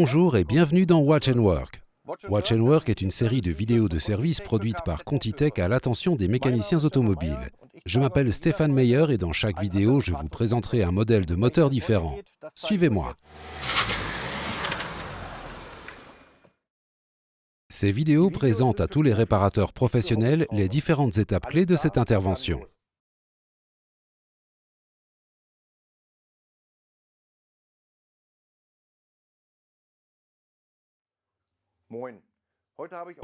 Bonjour et bienvenue dans Watch & Work. Watch & Work est une série de vidéos de services produites par Contitech à l'attention des mécaniciens automobiles. Je m'appelle Stéphane Meyer et dans chaque vidéo, je vous présenterai un modèle de moteur différent. Suivez-moi. Ces vidéos présentent à tous les réparateurs professionnels les différentes étapes clés de cette intervention.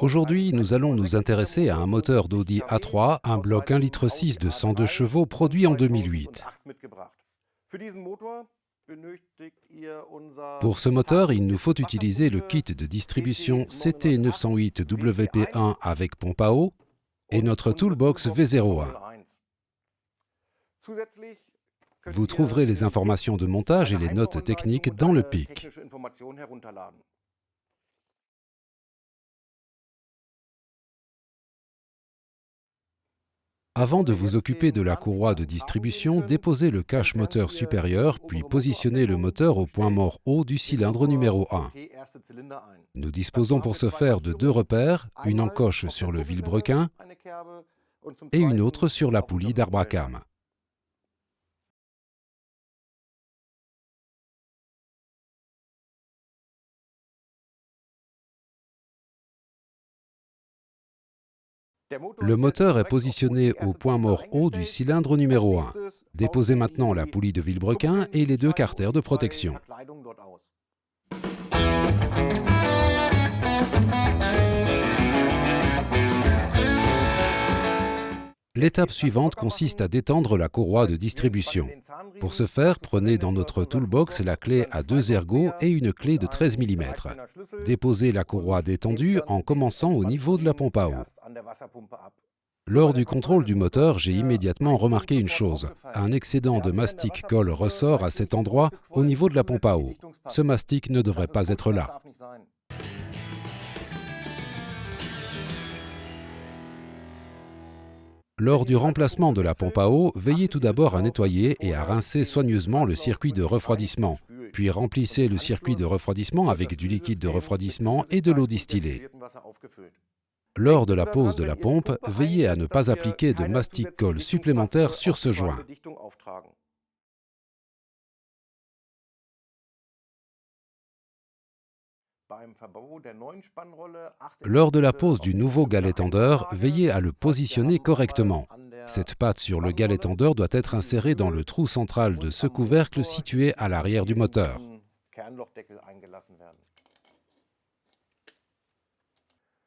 Aujourd'hui, nous allons nous intéresser à un moteur d'Audi A3, un bloc 1,6 litre de 102 chevaux produit en 2008. Pour ce moteur, il nous faut utiliser le kit de distribution CT908WP1 avec pompe à eau et notre Toolbox V01. Vous trouverez les informations de montage et les notes techniques dans le PIC. Avant de vous occuper de la courroie de distribution, déposez le cache moteur supérieur, puis positionnez le moteur au point mort haut du cylindre numéro 1. Nous disposons pour ce faire de deux repères, une encoche sur le vilebrequin et une autre sur la poulie d'Arbacam. Le moteur est positionné au point mort haut du cylindre numéro 1. Déposez maintenant la poulie de vilebrequin et les deux carters de protection. L'étape suivante consiste à détendre la courroie de distribution. Pour ce faire, prenez dans notre toolbox la clé à 2 ergots et une clé de 13 mm. Déposez la courroie détendue en commençant au niveau de la pompe à eau. Lors du contrôle du moteur, j'ai immédiatement remarqué une chose. Un excédent de mastic colle ressort à cet endroit au niveau de la pompe à eau. Ce mastic ne devrait pas être là. Lors du remplacement de la pompe à eau, veillez tout d'abord à nettoyer et à rincer soigneusement le circuit de refroidissement. Puis remplissez le circuit de refroidissement avec du liquide de refroidissement et de l'eau distillée. Lors de la pose de la pompe, veillez à ne pas appliquer de mastic colle supplémentaire sur ce joint. Lors de la pose du nouveau galet tendeur, veillez à le positionner correctement. Cette patte sur le galet tendeur doit être insérée dans le trou central de ce couvercle situé à l'arrière du moteur.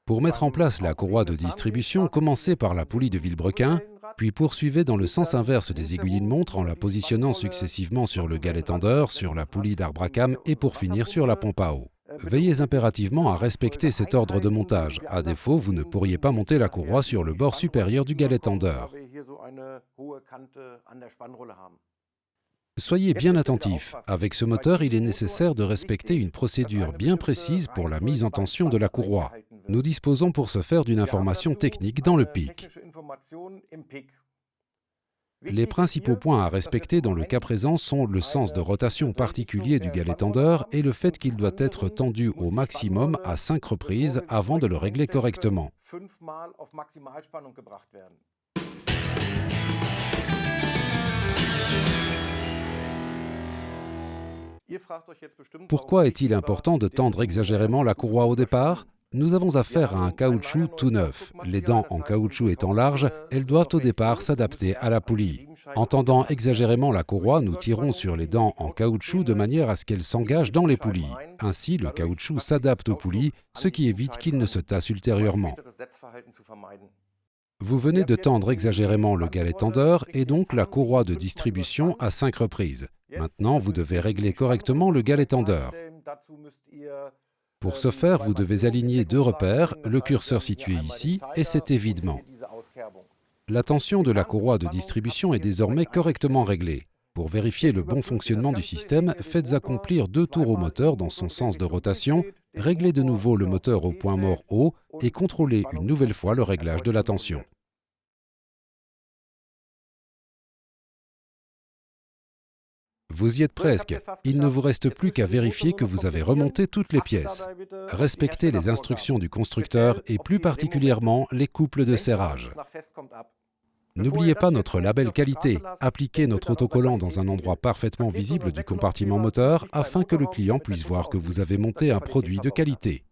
Pour mettre en place la courroie de distribution, commencez par la poulie de vilebrequin, puis poursuivez dans le sens inverse des aiguilles de montre en la positionnant successivement sur le galet tendeur, sur la poulie d'Arbacam et pour finir sur la pompe à eau. Veillez impérativement à respecter cet ordre de montage. À défaut, vous ne pourriez pas monter la courroie sur le bord supérieur du galet tendeur. Soyez bien attentifs. Avec ce moteur, il est nécessaire de respecter une procédure bien précise pour la mise en tension de la courroie. Nous disposons pour ce faire d'une information technique dans le PIC. Les principaux points à respecter dans le cas présent sont le sens de rotation particulier du galet tendeur et le fait qu'il doit être tendu au maximum à 5 reprises avant de le régler correctement. Pourquoi est-il important de tendre exagérément la courroie au départ ? Nous avons affaire à un caoutchouc tout neuf. Les dents en caoutchouc étant larges, elles doivent au départ s'adapter à la poulie. En tendant exagérément la courroie, nous tirons sur les dents en caoutchouc de manière à ce qu'elles s'engagent dans les poulies. Ainsi, le caoutchouc s'adapte aux poulies, ce qui évite qu'il ne se tasse ultérieurement. Vous venez de tendre exagérément le galet tendeur et donc la courroie de distribution à 5 reprises. Maintenant, vous devez régler correctement le galet tendeur. Pour ce faire, vous devez aligner deux repères, le curseur situé ici et cet évidement. La tension de la courroie de distribution est désormais correctement réglée. Pour vérifier le bon fonctionnement du système, faites accomplir 2 tours au moteur dans son sens de rotation, réglez de nouveau le moteur au point mort haut et contrôlez une nouvelle fois le réglage de la tension. Vous y êtes presque. Il ne vous reste plus qu'à vérifier que vous avez remonté toutes les pièces. Respectez les instructions du constructeur et plus particulièrement les couples de serrage. N'oubliez pas notre label qualité. Appliquez notre autocollant dans un endroit parfaitement visible du compartiment moteur afin que le client puisse voir que vous avez monté un produit de qualité.